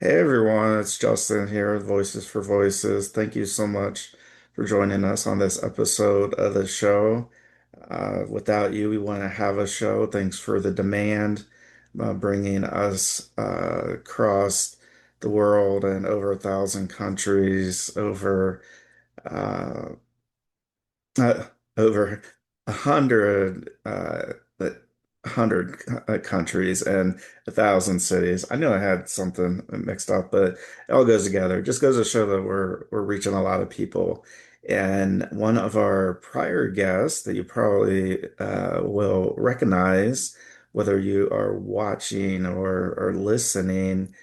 Hey everyone, it's Justin here with Voices for Voices. Thank you so much for joining us on this episode of the show. Without you, we want to have a show. Thanks for the demand, bringing us across the world and over 1,000 countries, uh, uh, over 100 countries and 1,000 cities. I knew I had something mixed up, but it all goes together. It just goes to show that we're reaching a lot of people. And one of our prior guests that you probably will recognize, whether you are watching or listening,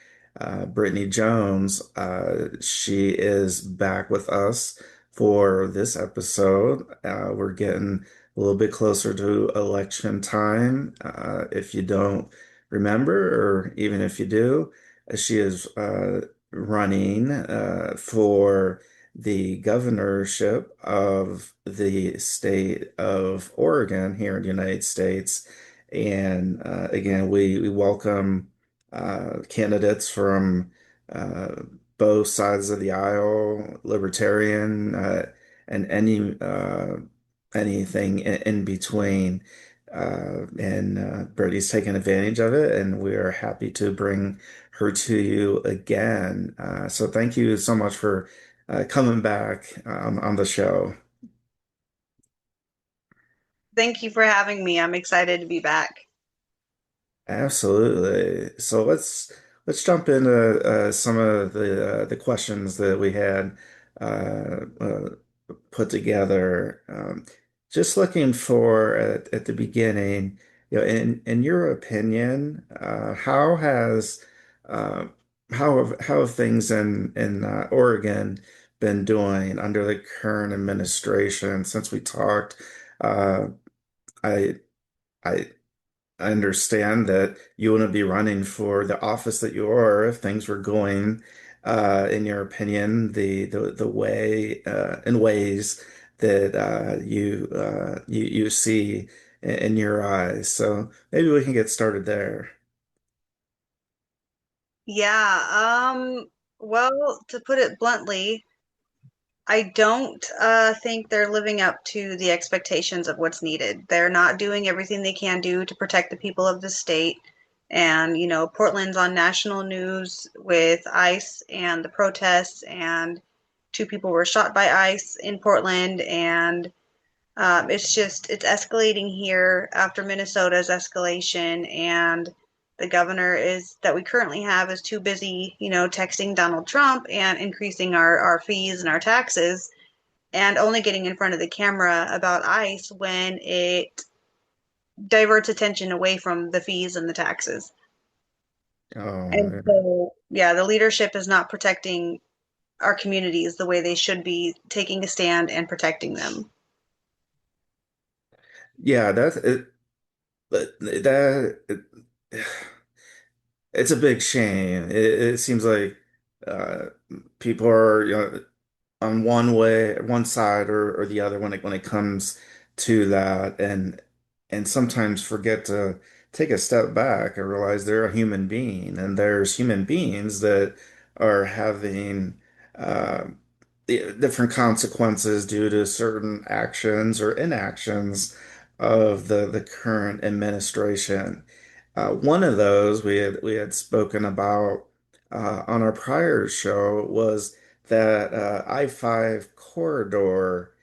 Brittany Jones, she is back with us for this episode. We're getting a little bit closer to election time. If you don't remember, or even if you do, she is running for the governorship of the state of Oregon here in the United States. And again, we welcome candidates from uh, both sides of the aisle, libertarian, and anything in between. And Birdie's taken advantage of it, and we are happy to bring her to you again. So thank you so much for coming back on the show. Thank you for having me. I'm excited to be back. Absolutely. So let's jump into some of the questions that we had uh, put together. Just looking for at the beginning, in your opinion, uh, how have things in Oregon been doing under the current administration? Since we talked, uh, I. I I understand that you wouldn't be running for the office that you are if things were going, in your opinion, the way in ways that you see in your eyes. So maybe we can get started there. Well, to put it bluntly, I don't think they're living up to the expectations of what's needed. They're not doing everything they can do to protect the people of the state. And, Portland's on national news with ICE and the protests, and two people were shot by ICE in Portland. And it's escalating here after Minnesota's escalation, and the governor is that we currently have is too busy, texting Donald Trump and increasing our fees and our taxes, and only getting in front of the camera about ICE when it diverts attention away from the fees and the taxes. And Oh, so, yeah, the leadership is not protecting our communities the way they should be, taking a stand and protecting them. yeah, that's it. That it's a big shame. It seems like uh, people are, on one side or the other when it comes to that, and sometimes forget to take a step back and realize they're a human being, and there's human beings that are having uh, different consequences due to certain actions or inactions of the current administration. One of those we had spoken about on our prior show was that I-5 corridor,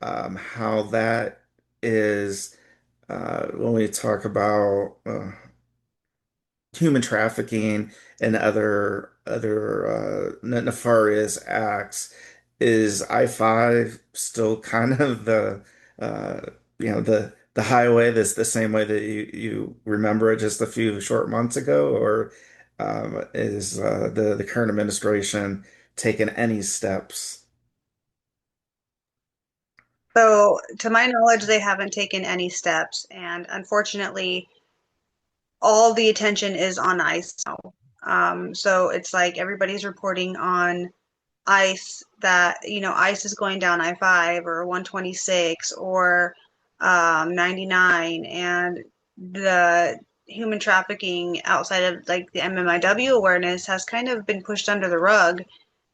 how that is when we talk about human trafficking and other nefarious acts. Is I-5 still kind of uh, the highway that's the same way that you remember it just a few short months ago, or is the current administration taking any steps? So, to my knowledge, they haven't taken any steps, and unfortunately, all the attention is on ICE now. So it's like everybody's reporting on ICE that, ICE is going down I-5 or 126 or 99, and the human trafficking outside of like the MMIW awareness has kind of been pushed under the rug.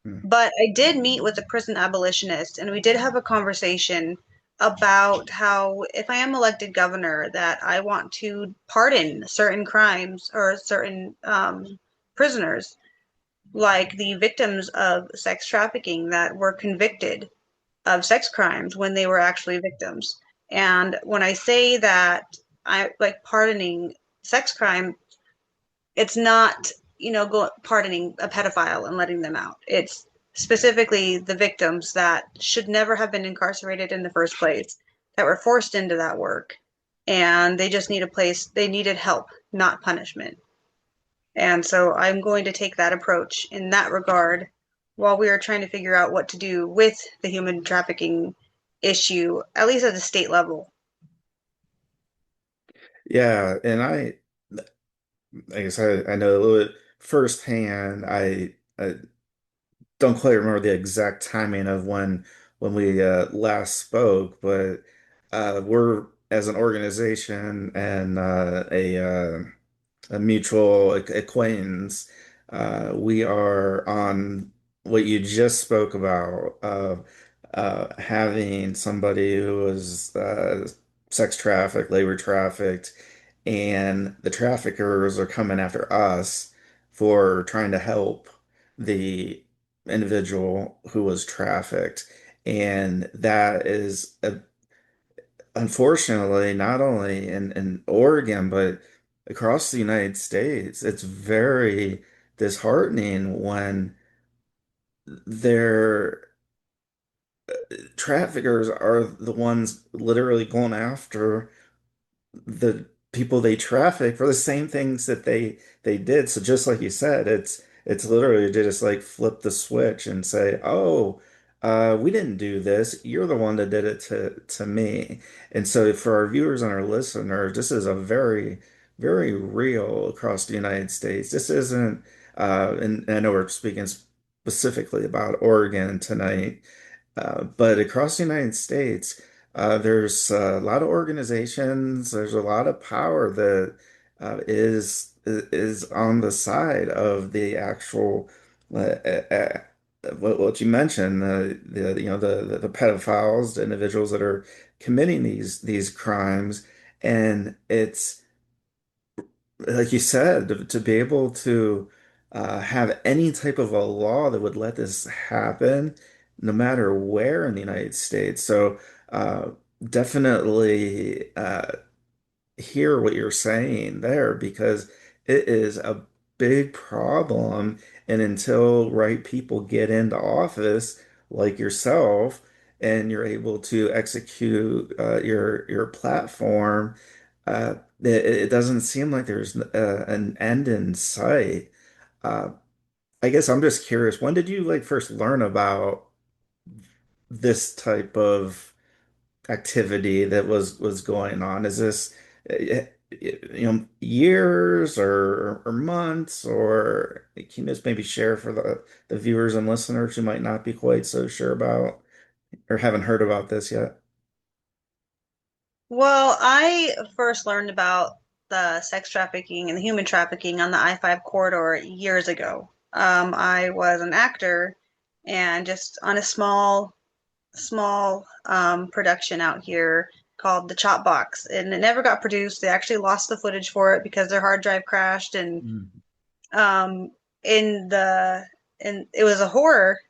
Mm. But I did meet with a prison abolitionist, and we did have a conversation about how if I am elected governor, that I want to pardon certain crimes or certain prisoners, like the victims of sex trafficking that were convicted of sex crimes when they were actually victims. And when I say that I like pardoning sex crime, it's not, pardoning a pedophile and letting them out. It's specifically the victims that should never have been incarcerated in the first place, that were forced into that work. And they just need a place, they needed help, not punishment. And so I'm going to take that approach in that regard while we are trying to figure out what to do with the human trafficking issue, at least at the state level. Yeah, and I guess I know a little bit firsthand. I don't quite remember the exact timing of when we last spoke, but we're as an organization and a mutual acquaintance. We are on what you just spoke about of having somebody who was sex trafficked, labor trafficked, and the traffickers are coming after us for trying to help the individual who was trafficked. And that is unfortunately, not only in Oregon, but across the United States, it's very disheartening when their traffickers are the ones literally going after the people they traffic for the same things that they did. So just like you said, it's literally to just like flip the switch and say, "Oh, we didn't do this. You're the one that did it to me." And so for our viewers and our listeners, this is a very, very real across the United States. This isn't, and I know we're speaking specifically about Oregon tonight. But across the United States, there's a lot of organizations, there's a lot of power that is on the side of the actual what you mentioned, the the pedophiles, the individuals that are committing these crimes, and it's like you said, to be able to have any type of a law that would let this happen, no matter where in the United States. So uh, definitely hear what you're saying there because it is a big problem. And until right people get into office, like yourself, and you're able to execute your platform, it doesn't seem like there's an end in sight. Uh, I guess I'm just curious, when did you like first learn about this type of activity that was going on? Is this years or months, or can you just maybe share for the viewers and listeners who might not be quite so sure about or haven't heard about this yet? Well, I first learned about the sex trafficking and the human trafficking on the I-5 corridor years ago. I was an actor and just on a small production out here called The Chop Box, and it never got produced. They actually lost the footage for it because their hard drive crashed, and Mm. um, in the and it was a horror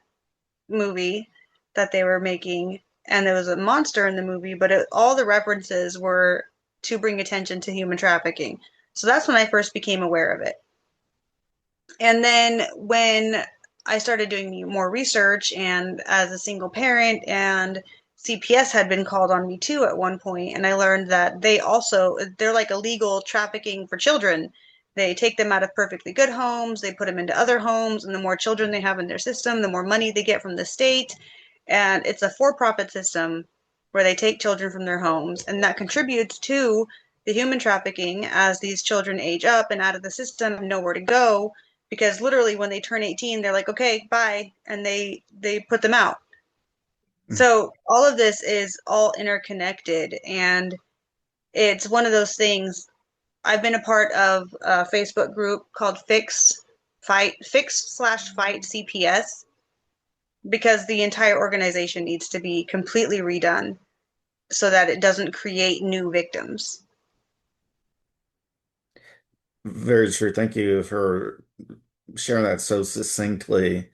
movie that they were making, and there was a monster in the movie, but all the references were to bring attention to human trafficking. So that's when I first became aware of it. And then when I started doing more research, and as a single parent, and CPS had been called on me too at one point, and I learned that they're like illegal trafficking for children. They take them out of perfectly good homes, they put them into other homes, and the more children they have in their system, the more money they get from the state. And it's a for-profit system where they take children from their homes, and that contributes to the human trafficking as these children age up and out of the system, nowhere to go, because literally when they turn 18 they're like, okay, bye, and they put them out. Mm. So all of this is all interconnected, and it's one of those things. I've been a part of a Facebook group called Fix/Fight CPS because the entire organization needs to be completely redone so that it doesn't create new victims. Very true. Thank you for sharing that so succinctly.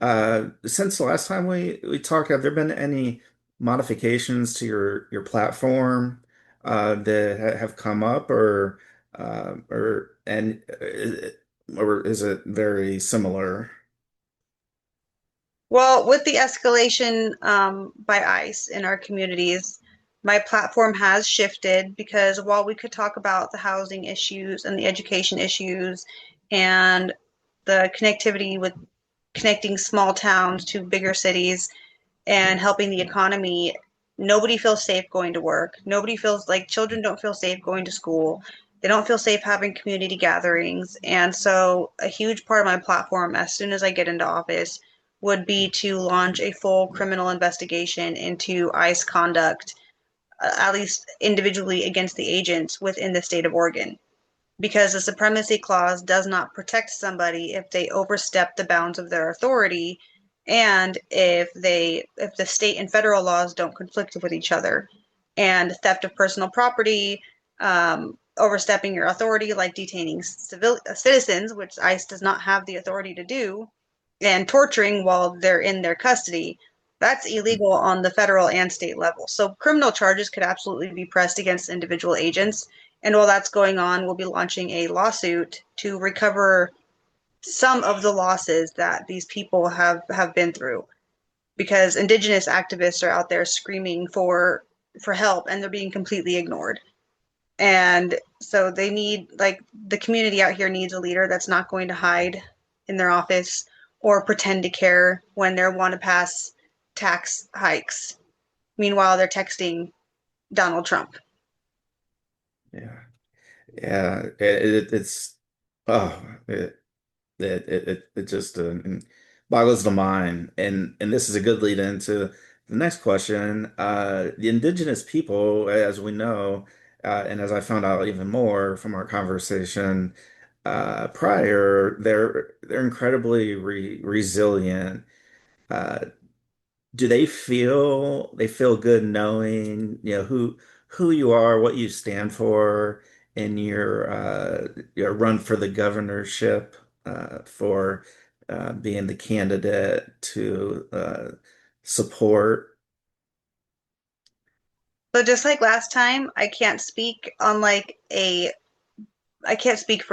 Since the last time we talked, have there been any modifications to your platform that have come up, or is it very similar? Well, with the escalation by ICE in our communities, my platform has shifted because while we could talk about the housing issues and the education issues and the connectivity with connecting small towns to bigger cities and helping the economy, nobody feels safe going to work. Nobody feels like children don't feel safe going to school. They don't feel safe having community gatherings. And so, a huge part of my platform, as soon as I get into office, would be to launch a full criminal investigation into ICE conduct, at least individually against the agents within the state of Oregon. Because the supremacy clause does not protect somebody if they overstep the bounds of their authority and if the state and federal laws don't conflict with each other. And theft of personal property, overstepping your authority, like detaining citizens, which ICE does not have the authority to do, and torturing while they're in their custody, that's illegal on the federal and state level. So criminal charges could absolutely be pressed against individual agents. And while that's going on, we'll be launching a lawsuit to recover some of the losses that these people have been through because Indigenous activists are out there screaming for help and they're being completely ignored. And so they need, like, the community out here needs a leader that's not going to hide in their office or pretend to care when they want to pass tax hikes. Meanwhile, they're texting Donald Trump. Yeah, yeah. It's oh, it just boggles the mind, and this is a good lead into the next question. The indigenous people, as we know, and as I found out even more from our conversation prior, they're incredibly resilient. Uh, do they feel good knowing, who you are, what you stand for in your run for the governorship, for being the candidate to support? So just like last time, I can't speak for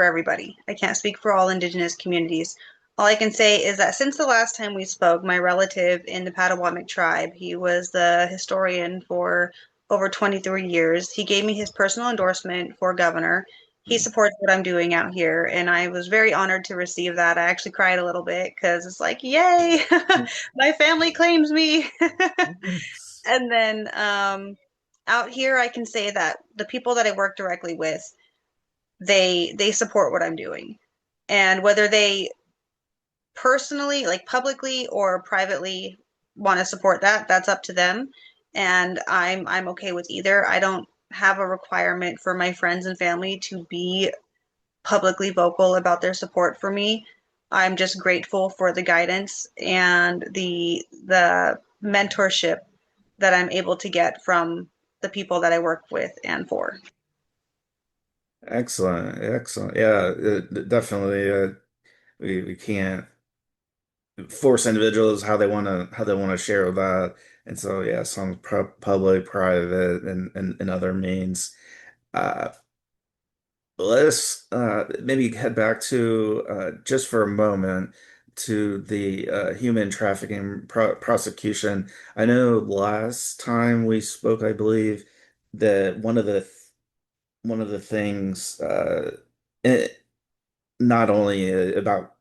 everybody. I can't speak for all Indigenous communities. All I can say is that since the last time we spoke, my relative in the Potawatomi tribe, he was the historian for over 23 years. He gave me his personal endorsement for governor. He supports what I'm doing out here, and I was very honored to receive that. I actually cried a little bit because it's like, yay, my family claims me. And then out here, I can say that the people that I work directly with, they support what I'm doing. And whether they personally, like publicly or privately want to support that, that's up to them. And I'm okay with either. I don't have a requirement for my friends and family to be publicly vocal about their support for me. I'm just grateful for the guidance and the mentorship that I'm able to get from the people that I work with and for. Excellent, excellent. Yeah, definitely. We can't force individuals how they want to share that, and so yeah, some public, private, and other means. Uh, let's maybe head back to just for a moment to the human trafficking prosecution. I know last time we spoke, I believe that one of the things, it, not only about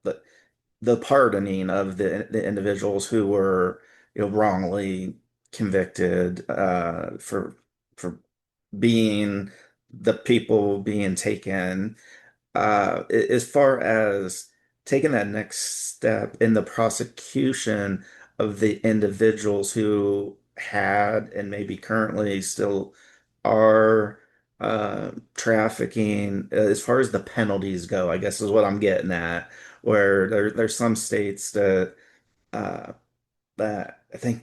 the pardoning of the individuals who were, wrongly convicted for being the people being taken, as far as taking that next step in the prosecution of the individuals who had and maybe currently still are trafficking, as far as the penalties go, I guess is what I'm getting at, where there's some states uh, that I think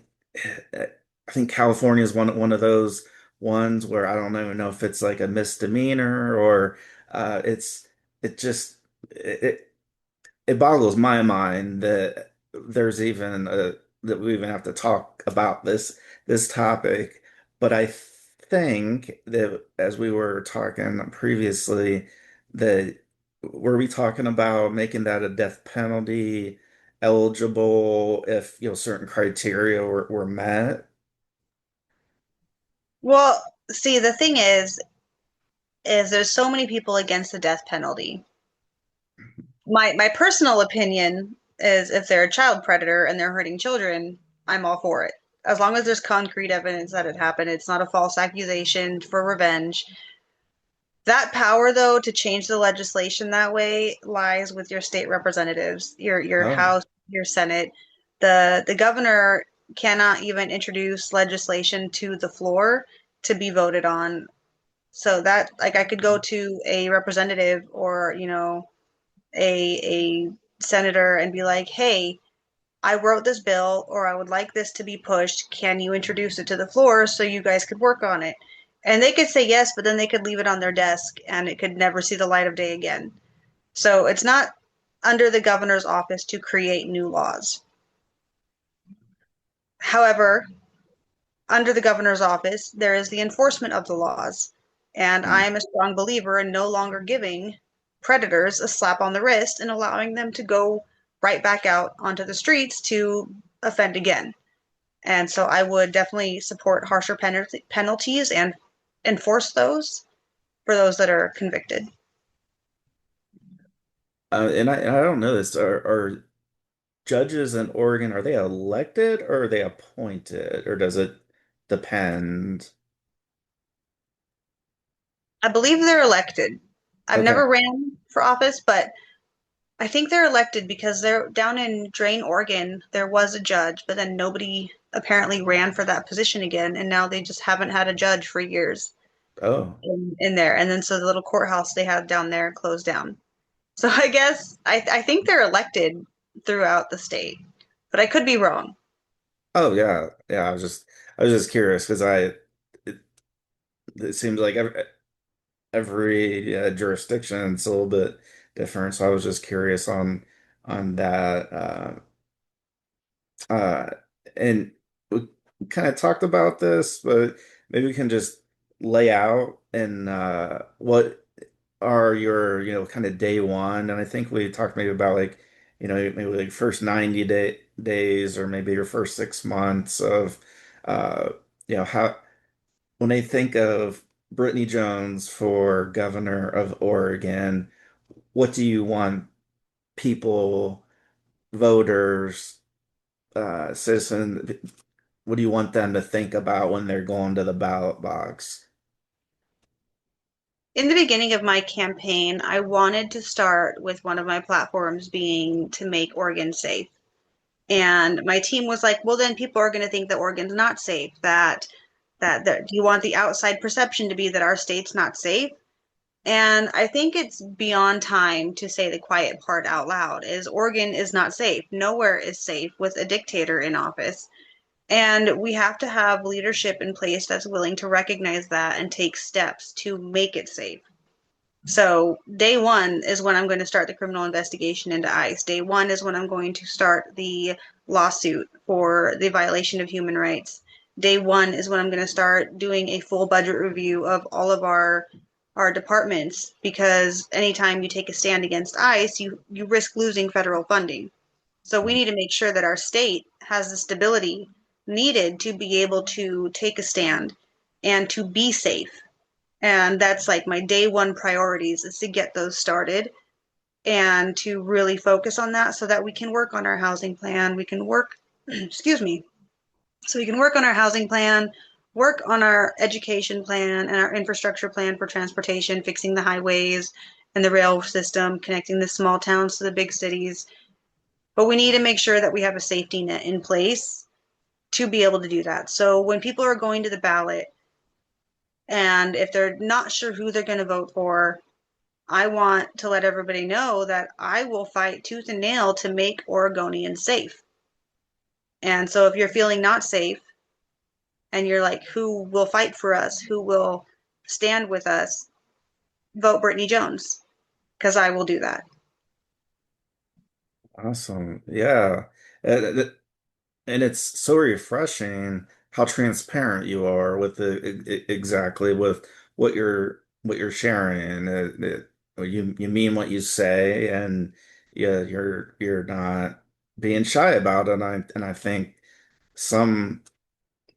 California is one of those ones where I don't even know if it's like a misdemeanor or it's it just it it boggles my mind that there's even that we even have to talk about this topic. But I think that as we were talking previously, that were we talking about making that a death penalty eligible if certain criteria were met? Well, see, the thing is there's so many people against the death penalty. My personal opinion is if they're a child predator and they're hurting children, I'm all for it. As long as there's concrete evidence that it happened, it's not a false accusation for revenge. That power, though, to change the legislation that way lies with your state representatives, your Oh, House, your Senate. The governor cannot even introduce legislation to the floor to be voted on. So that like I could go to a representative or, a senator and be like, "Hey, I wrote this bill or I would like this to be pushed. Can you introduce it to the floor so you guys could work on it?" And they could say yes, but then they could leave it on their desk and it could never see the light of day again. So it's not under the governor's office to create new laws. However, under the governor's office, there is the enforcement of the laws. And I mm. am a strong believer in no longer giving predators a slap on the wrist and allowing them to go right back out onto the streets to offend again. And so I would definitely support harsher penalties and enforce those for those that are convicted. And I don't know this. Are judges in Oregon, are they elected or are they appointed, or does it depend? I believe they're elected. I've Okay. never ran for office, but I think they're elected because they're down in Drain, Oregon. There was a judge, but then nobody apparently ran for that position again, and now they just haven't had a judge for years Oh. in there. And then so the little courthouse they had down there closed down. So I guess I think they're elected throughout the state, but I could be wrong. Oh yeah. Yeah, I was just curious because it, it seems like every jurisdiction is a little bit different. So I was just curious on that. Uh, and we kind of talked about this, but maybe we can just lay out and what are your, kind of day one. And I think we talked maybe about like, maybe like first 90 days or maybe your first 6 months of, uh, how when they think of Brittany Jones for governor of Oregon, what do you want people, voters, citizen, what do you want them to think about when they're going to the ballot box? In the beginning of my campaign, I wanted to start with one of my platforms being to make Oregon safe. And my team was like, well, then people are going to think that Oregon's not safe. Do you want the outside perception to be that our state's not safe? And I think it's beyond time to say the quiet part out loud is Oregon is not safe. Nowhere is safe with a dictator in office. And we have to have leadership in place that's willing to recognize that and take steps to make it safe. So, day one is when I'm going to start the criminal investigation into ICE. Day one is when I'm going to start the lawsuit for the violation of human rights. Day one is when I'm going to start doing a full budget review of all of our departments because anytime you take a stand against ICE, you risk losing federal funding. So we need to make sure that our state has the stability needed to be able to take a stand and to be safe. And that's like my day one priorities is to get those started and to really focus on that so that we can work on our housing plan. We can work, excuse me, so we can work on our housing plan, work on our education plan and our infrastructure plan for transportation, fixing the highways and the rail system, connecting the small towns to the big cities. But we need to make sure that we have a safety net in place to be able to do that. So when people are going to the ballot And if they're not sure who they're going to vote for, I want to let everybody know that I will fight tooth and nail to make Oregonians safe. And so if you're feeling not safe and you're like, who will fight for us? Who will stand with us? Vote Brittany Jones, because I will do that. Awesome. Yeah. And it's so refreshing how transparent you are with exactly with what you're sharing. You mean what you say, and yeah, you're not being shy about it. And I think some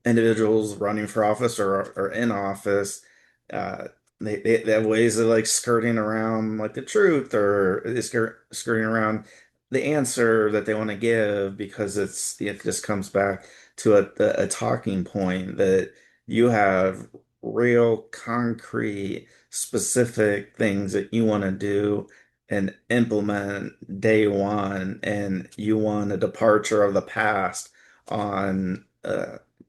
individuals running for office or in office, uh, they have ways of like skirting around like the truth, or skirting around the answer that they want to give, because it just comes back to a talking point that you have real concrete specific things that you want to do and implement day one, and you want a departure of the past on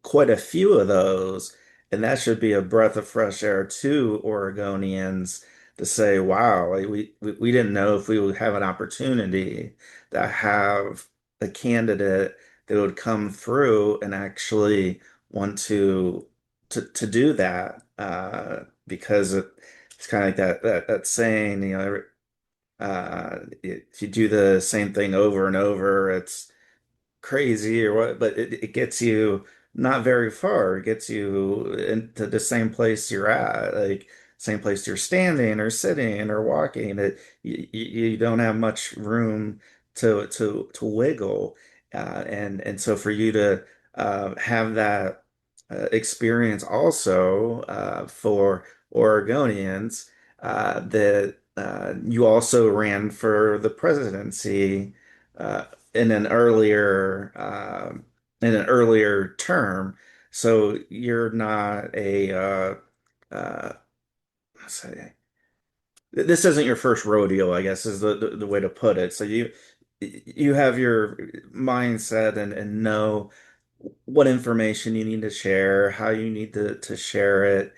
quite a few of those. And that should be a breath of fresh air to Oregonians to say, wow, like we didn't know if we would have an opportunity to have a candidate that would come through and actually want to do that. Because it's kind of like that saying, if you do the same thing over and over, it's crazy or what, but it gets you not very far. It gets you into the same place you're at, like same place you're standing or sitting or walking. You don't have much room to wiggle, and so for you to have that experience also for Oregonians, that you also ran for the presidency. In an earlier term, so you're not a let's say this isn't your first rodeo, I guess is the way to put it. So you have your mindset and know what information you need to share, how you need to share it,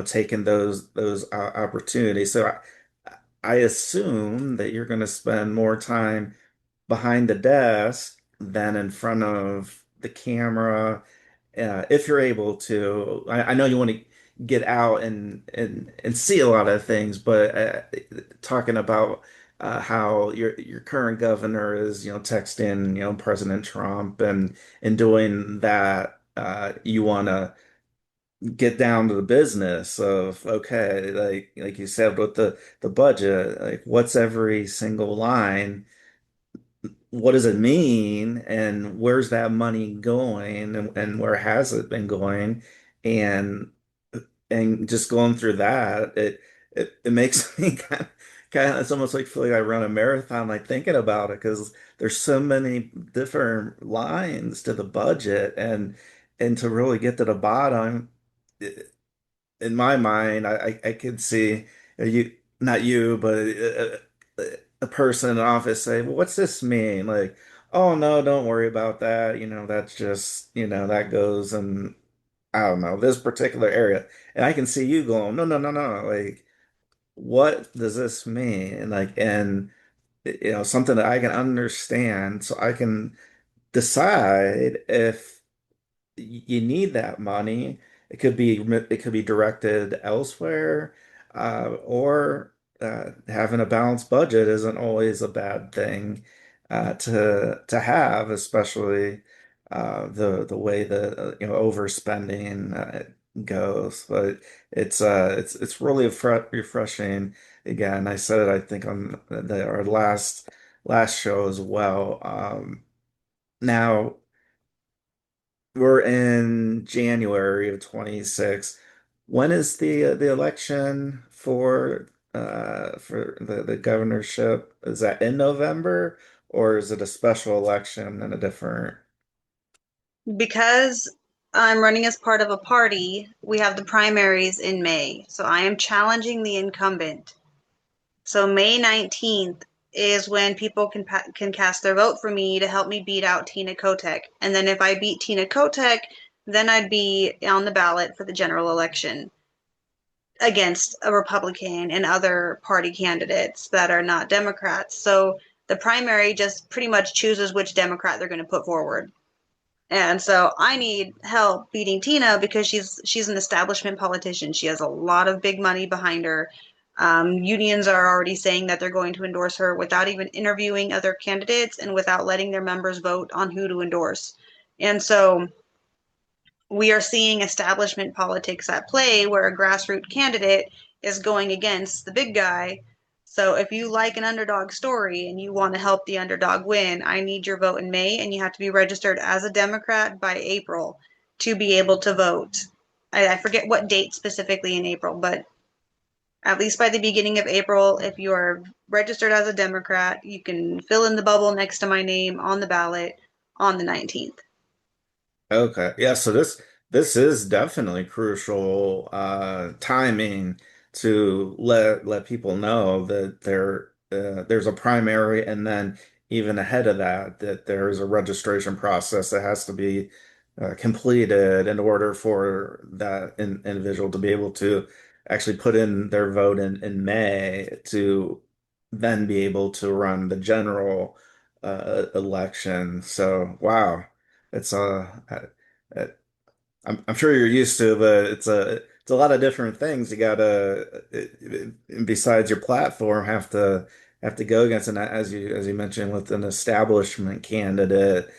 taking those opportunities. So I assume that you're going to spend more time behind the desk than in front of the camera, if you're able to. I know you want to get out and see a lot of things, but talking about how your current governor is, texting, President Trump and doing that, you want to get down to the business of, okay, like you said with the budget, like what's every single line, what does it mean, and where's that money going, and where has it been going, and just going through that, it makes me kind of it's almost like feel like I run a marathon, like thinking about it, because there's so many different lines to the budget, and to really get to the bottom, in my mind, I could see you, not you, but a person in the office say, "Well, what's this mean?" Like, "Oh no, don't worry about that. That's just, that goes and I don't know, this particular area." And I can see you going, "No, no, no, no. Like, what does this mean?" And something that I can understand, so I can decide if you need that money. It could be directed elsewhere, or having a balanced budget isn't always a bad thing to have, especially the way that overspending goes. But it's really refreshing. Again, I said it, I think on our last show as well. Now. We're in January of 26. When is the election for the governorship? Is that in November, or is it a special election and a different? Because I'm running as part of a party, we have the primaries in May. So I am challenging the incumbent. So May 19th is when people can cast their vote for me to help me beat out Tina Kotek. And then if I beat Tina Kotek, then I'd be on the ballot for the general election. against a Republican and other party candidates that are not Democrats. So the primary just pretty much chooses which Democrat they're going to put forward. And so I need help beating Tina because she's an establishment politician. She has a lot of big money behind her. Unions are already saying that they're going to endorse her without even interviewing other candidates and without letting their members vote on who to endorse. And so we are seeing establishment politics at play where a grassroots candidate is going against the big guy. So if you like an underdog story and you want to help the underdog win, I need your vote in May, and you have to be registered as a Democrat by April to be able to vote. I forget what date specifically in April, but at least by the beginning of April, if you are registered as a Democrat, you can fill in the bubble next to my name on the ballot on the 19th. Okay. Yeah, so this is definitely crucial timing to let people know that there's a primary, and then even ahead of that there's a registration process that has to be completed in order for that individual to be able to actually put in their vote in May to then be able to run the general election. So wow. It's uh, I'm sure you're used to, but it's a lot of different things you gotta besides your platform have to go against, and as you mentioned with an establishment candidate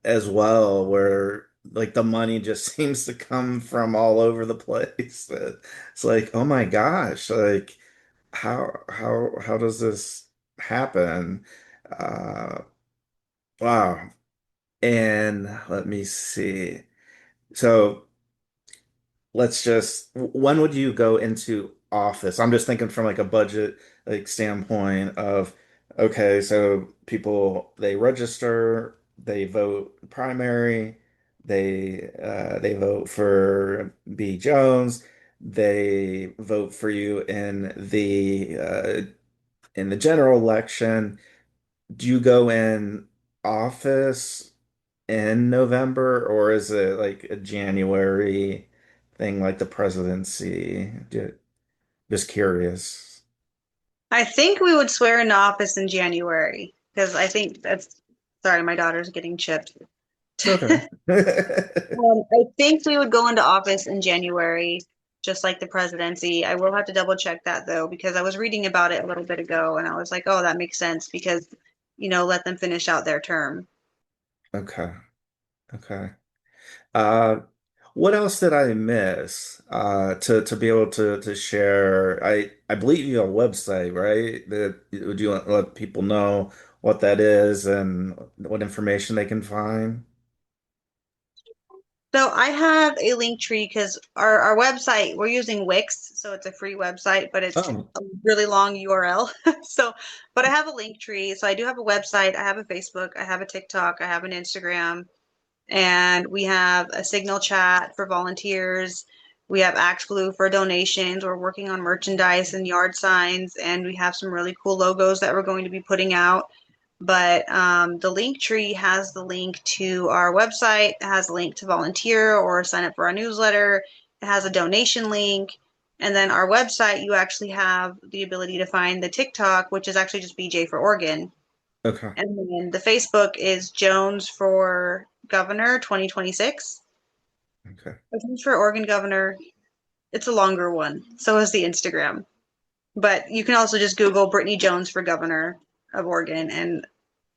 as well, where like the money just seems to come from all over the place. It's like, oh my gosh, like how does this happen? Uh, wow. And let me see. So let's just, when would you go into office? I'm just thinking from like a budget like standpoint of, okay, so people they register, they vote primary, they vote for B. Jones, they vote for you in the general election. Do you go in office in November, or is it like a January thing like the presidency? Just curious. I think we would swear into office in January because I think that's, sorry, my daughter's getting chipped. Okay. I think we would go into office in January, just like the presidency. I will have to double check that though, because I was reading about it a little bit ago and I was like, oh, that makes sense because, let them finish out their term. Okay. Okay. Uh, what else did I miss? To be able to share. I believe you have a website, right? That would you let people know what that is and what information they can find? So I have a link tree because our website, we're using Wix, so it's a free website, but it's Oh, a really long URL. So, but I have a link tree. So I do have a website, I have a Facebook, I have a TikTok, I have an Instagram, and we have a Signal chat for volunteers. We have AxBlue for donations. We're working on merchandise and yard signs, and we have some really cool logos that we're going to be putting out. But the link tree has the link to our website, it has a link to volunteer or sign up for our newsletter, it has a donation link. And then our website, you actually have the ability to find the TikTok, which is actually just BJ for Oregon. okay. And then the Facebook is Jones for Governor 2026. Okay. Jones for Oregon Governor. It's a longer one. So is the Instagram. But you can also just Google Brittany Jones for Governor of Oregon, and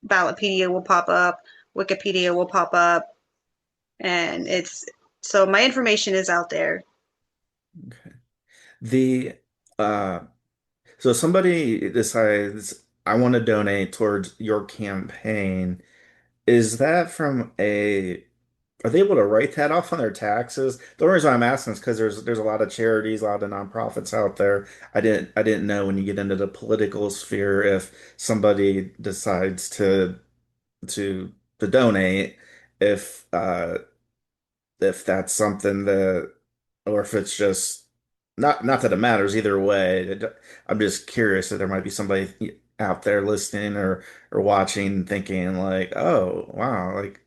Ballotpedia will pop up, Wikipedia will pop up, and it's so my information is out there. Okay. The uh so somebody decides I want to donate towards your campaign. Is that from a are they able to write that off on their taxes? The only reason I'm asking is because there's a lot of charities, a lot of nonprofits out there. I didn't know when you get into the political sphere if somebody decides to to donate if that's something that or if it's just not that it matters either way. I'm just curious that there might be somebody out there listening or watching thinking like, oh wow, like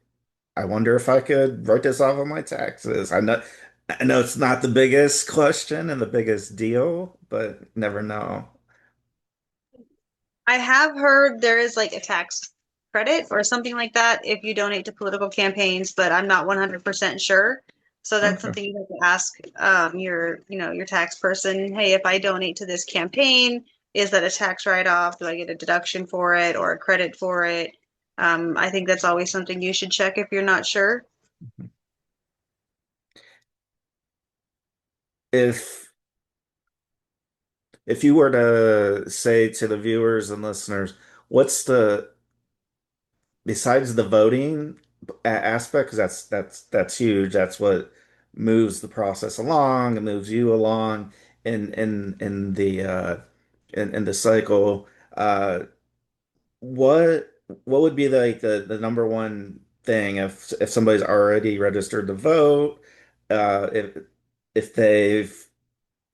I wonder if I could write this off on my taxes. I'm not. I know it's not the biggest question and the biggest deal, but never know. I have heard there is like a tax credit or something like that if you donate to political campaigns, but I'm not 100% sure. So that's Okay. something you have to ask your tax person. Hey, if I donate to this campaign, is that a tax write-off? Do I get a deduction for it or a credit for it? I think that's always something you should check if you're not sure. If if you were to say to the viewers and listeners, what's the besides the voting aspect, because that's huge. That's what moves the process along. It moves you along in the in the cycle. What what would be like the number one thing if somebody's already registered to vote, if they've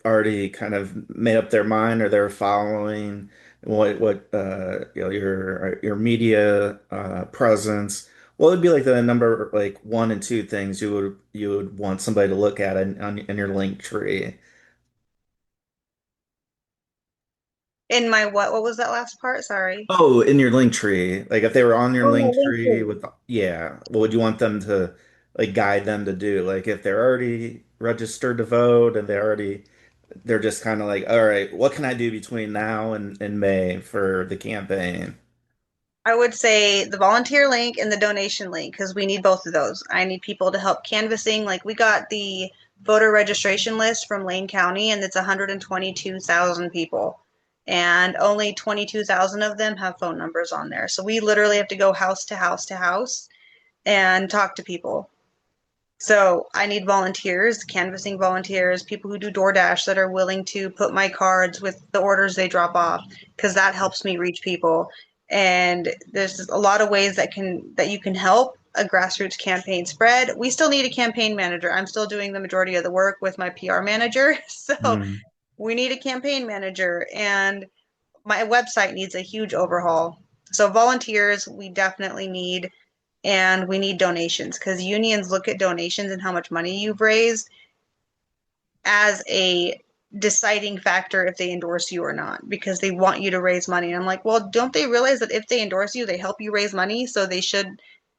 already kind of made up their mind or they're following what your media presence, what would be like the number like one and two things you would want somebody to look at in your link tree? In my what? What was that last part? Sorry. Oh, in your link tree, like if they were on your Oh, my link tree LinkedIn. with, yeah, what would you want them to like guide them to do? Like if they're already registered to vote and they're just kind of like, all right, what can I do between now and May for the campaign? I would say the volunteer link and the donation link because we need both of those. I need people to help canvassing. Like we got the voter registration list from Lane County and it's 122,000 people. And only 22,000 of them have phone numbers on there. So we literally have to go house to house to house and talk to people. So I need volunteers, canvassing volunteers, people who do DoorDash that are willing to put my cards with the orders they drop off, because that helps me reach people. And there's a lot of ways that you can help a grassroots campaign spread. We still need a campaign manager. I'm still doing the majority of the work with my PR manager. So Hmm. we need a campaign manager and my website needs a huge overhaul. So volunteers, we definitely need and we need donations because unions look at donations and how much money you've raised as a deciding factor if they endorse you or not because they want you to raise money. And I'm like, well, don't they realize that if they endorse you, they help you raise money, so they should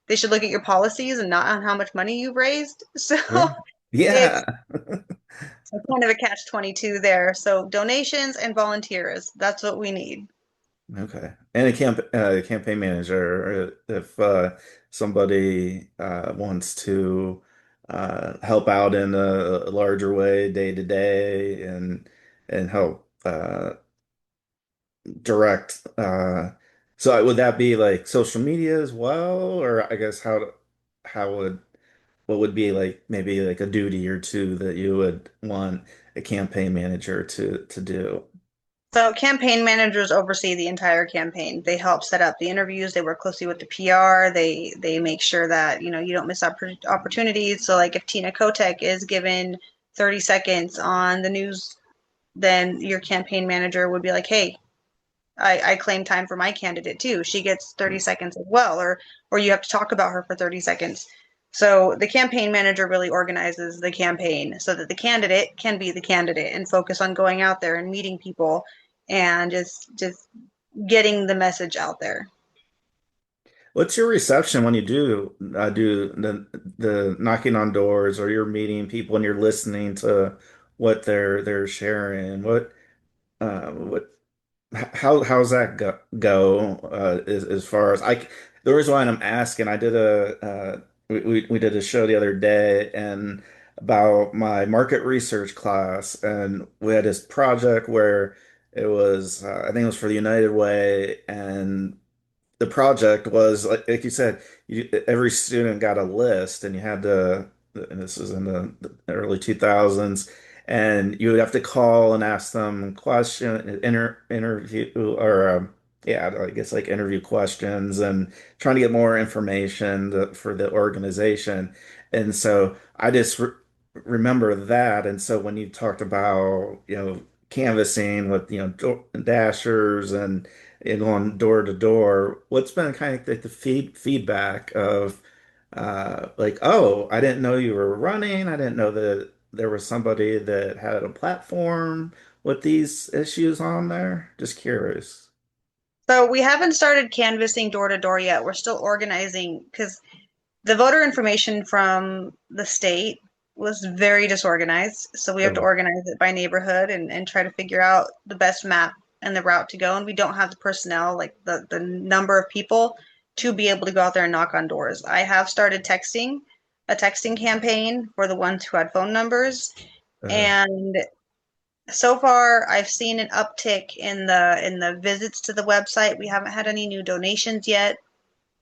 look at your policies and not on how much money you've raised. So Yeah. it's Yeah. kind of a catch 22 there. So donations and volunteers, that's what we need. Okay. And a campaign manager, if somebody wants to help out in a larger way day to day and help direct so would that be like social media as well? Or I guess how would what would be like maybe like a duty or two that you would want a campaign manager to do? So campaign managers oversee the entire campaign. They help set up the interviews. They work closely with the PR. They make sure that you don't miss opportunities. So like if Tina Kotek is given 30 seconds on the news, then your campaign manager would be like, "Hey, I claim time for my candidate too. She gets 30 seconds as well," or you have to talk about her for 30 seconds. So the campaign manager really organizes the campaign so that the candidate can be the candidate and focus on going out there and meeting people and just getting the message out there. What's your reception when you do the knocking on doors or you're meeting people and you're listening to what they're sharing? What how's that go as far as the reason why I'm asking, I did we did a show the other day and about my market research class, and we had this project where it was I think it was for the United Way, and the project was like you said, every student got a list, and you had to. And this was in the early 2000s, and you would have to call and ask them interview or yeah, I guess like interview questions and trying to get more information for the organization. And so I just remember that. And so when you talked about canvassing with dashers and going door to door, what's been kind of like the feedback of like, oh, I didn't know you were running. I didn't know there was somebody that had a platform with these issues on there? Just curious. So we haven't started canvassing door to door yet. We're still organizing because the voter information from the state was very disorganized. So we have to Oh, organize it by neighborhood and try to figure out the best map and the route to go. And we don't have the personnel, like the number of people to be able to go out there and knock on doors. I have started a texting campaign for the ones who had phone numbers. uh, And so far I've seen an uptick in the visits to the website. We haven't had any new donations yet,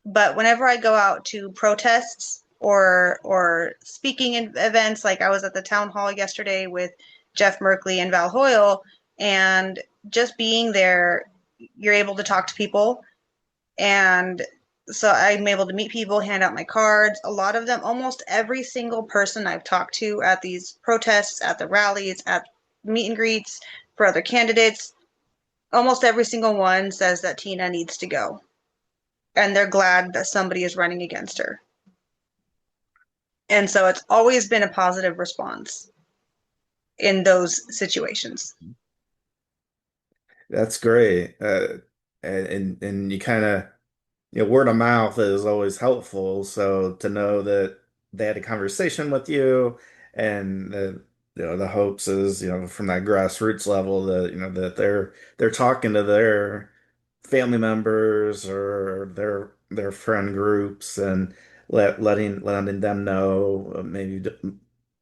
but whenever I go out to protests or speaking in events, like I was at the town hall yesterday with Jeff Merkley and Val Hoyle, and just being there, you're able to talk to people, and so I'm able to meet people, hand out my cards. A lot of them, almost every single person I've talked to at these protests, at the rallies, at meet and greets for other candidates, almost every single one says that Tina needs to go, and they're glad that somebody is running against her. And so it's always been a positive response in those situations. that's great. And you kind of, word of mouth is always helpful. So to know that they had a conversation with you, and the hopes is, from that grassroots level, that that they're talking to their family members or their friend groups, and letting them know, maybe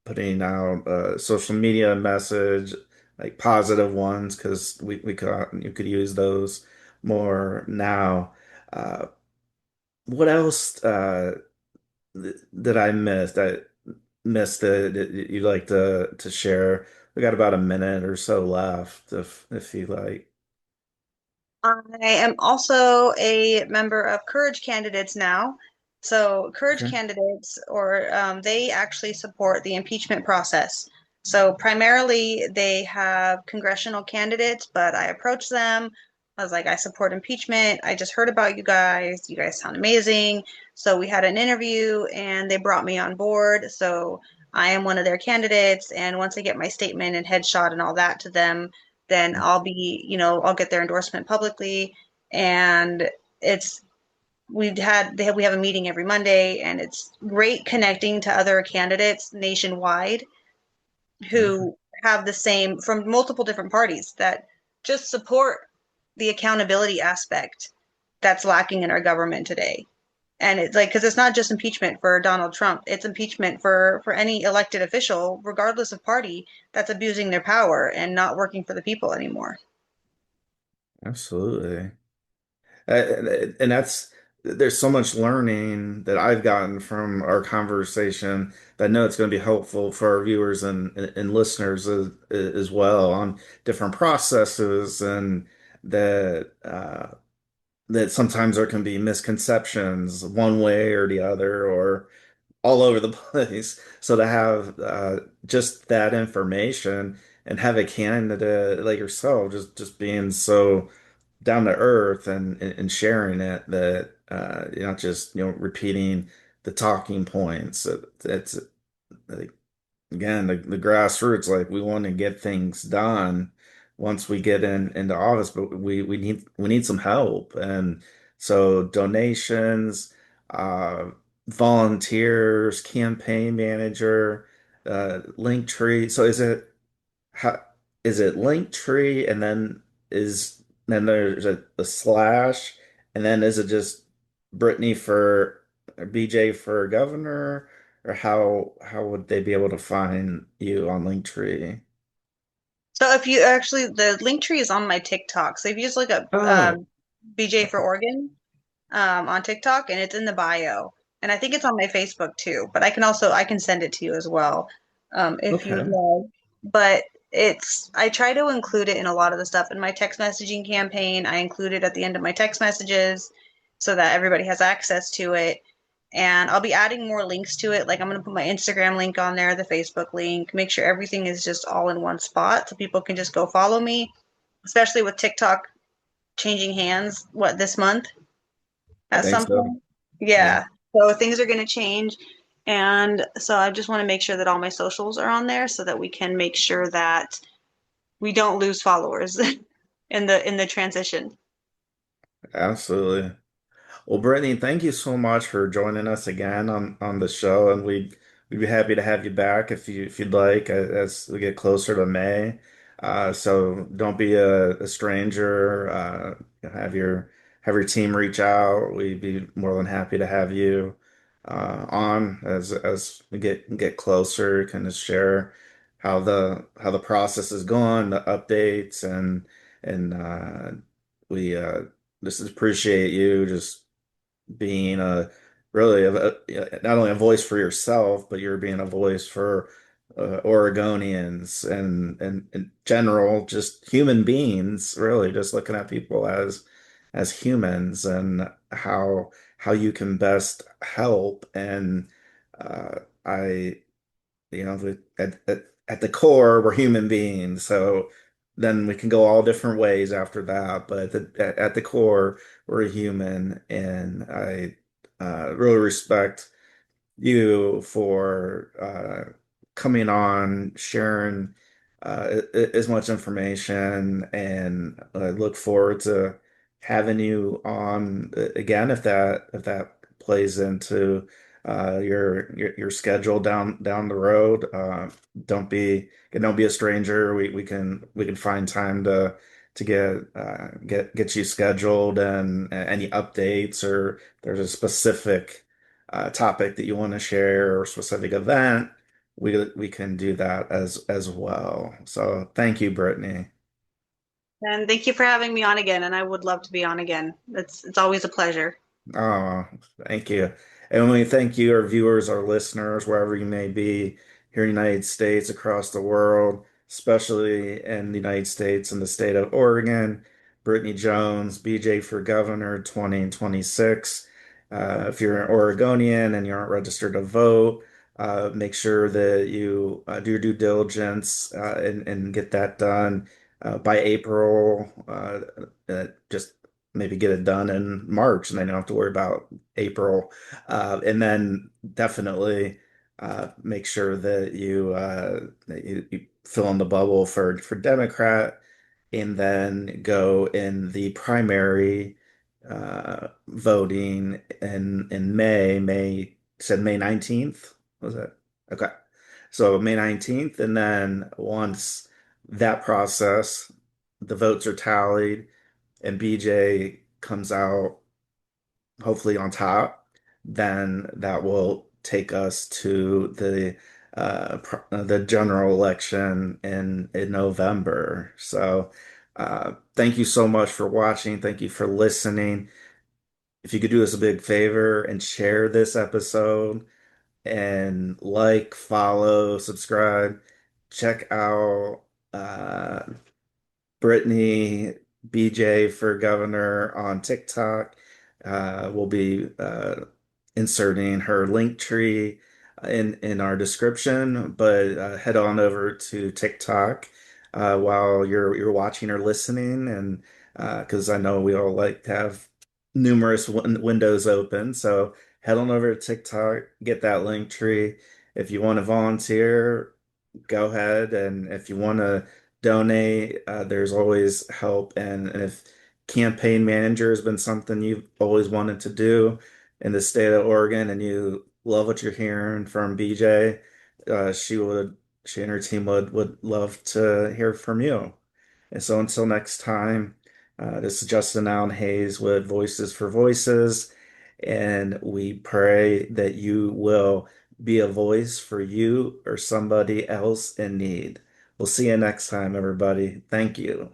putting out a social media message, like positive ones, because we could you could use those more now. Uh, what else did I miss? That missed that you'd like to share? We got about a minute or so left, if you like. I am also a member of Courage Candidates now. So, Courage Okay. Candidates, or they actually support the impeachment process. So, primarily, they have congressional candidates, but I approached them. I was like, I support impeachment. I just heard about you guys. You guys sound amazing. So, we had an interview and they brought me on board. So, I am one of their candidates. And once I get my statement and headshot and all that to them, then I'll be, I'll get their endorsement publicly. And it's we have a meeting every Monday, and it's great connecting to other candidates nationwide Okay. who have the same from multiple different parties that just support the accountability aspect that's lacking in our government today. And it's like, because it's not just impeachment for Donald Trump, it's impeachment for any elected official, regardless of party, that's abusing their power and not working for the people anymore. Absolutely. And that's there's so much learning that I've gotten from our conversation that I know it's going to be helpful for our viewers and listeners as well, on different processes, and that that sometimes there can be misconceptions one way or the other, or all over the place. So to have just that information, and have a candidate like yourself just being so down to earth, and sharing it, that you're not just repeating the talking points. It's like, again, the grassroots, like, we want to get things done once we get into office, but we need some help. And so donations, uh volunteers, campaign manager, link tree. So how is it link tree, and then there's a slash, and then is it just Brittany for or BJ for governor, or how would they be able to find you on Linktree? So if you actually, the link tree is on my TikTok. So if you just look up Oh, BJ for okay. Oregon on TikTok, and it's in the bio, and I think it's on my Facebook too. But I can send it to you as well if you'd Okay. like. But I try to include it in a lot of the stuff in my text messaging campaign. I include it at the end of my text messages so that everybody has access to it. And I'll be adding more links to it. Like I'm going to put my Instagram link on there, the Facebook link, make sure everything is just all in one spot so people can just go follow me, especially with TikTok changing hands, this month I at think some so. point? Yeah. Yeah. So things are going to change. And so I just want to make sure that all my socials are on there so that we can make sure that we don't lose followers in the transition. Absolutely. Well, Brittany, thank you so much for joining us again on the show, and we'd be happy to have you back if you'd like as we get closer to May. So don't be a stranger. Have your team reach out. We'd be more than happy to have you on as we get closer. Kind of share how the process is going, the updates, and we just appreciate you just being a really not only a voice for yourself, but you're being a voice for Oregonians and in general, just human beings, really, just looking at people as humans and how you can best help. And I at the core, we're human beings. So then we can go all different ways after that. But at the core, we're a human. And I really respect you for coming on, sharing as much information, and I look forward to having you on again if that plays into your schedule down the road. Don't be a stranger. We can find time to get you scheduled and any updates or there's a specific topic that you want to share or specific event, we can do that as well. So thank you, Brittany. And thank you for having me on again. And I would love to be on again. It's always a pleasure. Oh, thank you. And we thank you, our viewers, our listeners, wherever you may be here in the United States, across the world, especially in the United States and the state of Oregon. Brittany Jones, BJ for Governor 2026. If you're an Oregonian and you aren't registered to vote, make sure that you do your due diligence and get that done by April. Just maybe get it done in March and they don't have to worry about April. And then definitely make sure that you fill in the bubble for Democrat and then go in the primary voting in May, said May 19th, was it? Okay. So May 19th, and then once that process, the votes are tallied, and BJ comes out hopefully on top, then that will take us to the general election in November. So thank you so much for watching. Thank you for listening. If you could do us a big favor and share this episode and like, follow, subscribe, check out Brittany BJ for governor on TikTok. We'll be inserting her link tree in our description, but head on over to TikTok while you're watching or listening, and because I know we all like to have numerous windows open, so head on over to TikTok, get that link tree. If you want to volunteer, go ahead, and if you want to donate. There's always help. And if campaign manager has been something you've always wanted to do in the state of Oregon and you love what you're hearing from BJ, she and her team would love to hear from you. And so until next time, this is Justin Allen Hayes with Voices for Voices, and we pray that you will be a voice for you or somebody else in need. We'll see you next time, everybody. Thank you.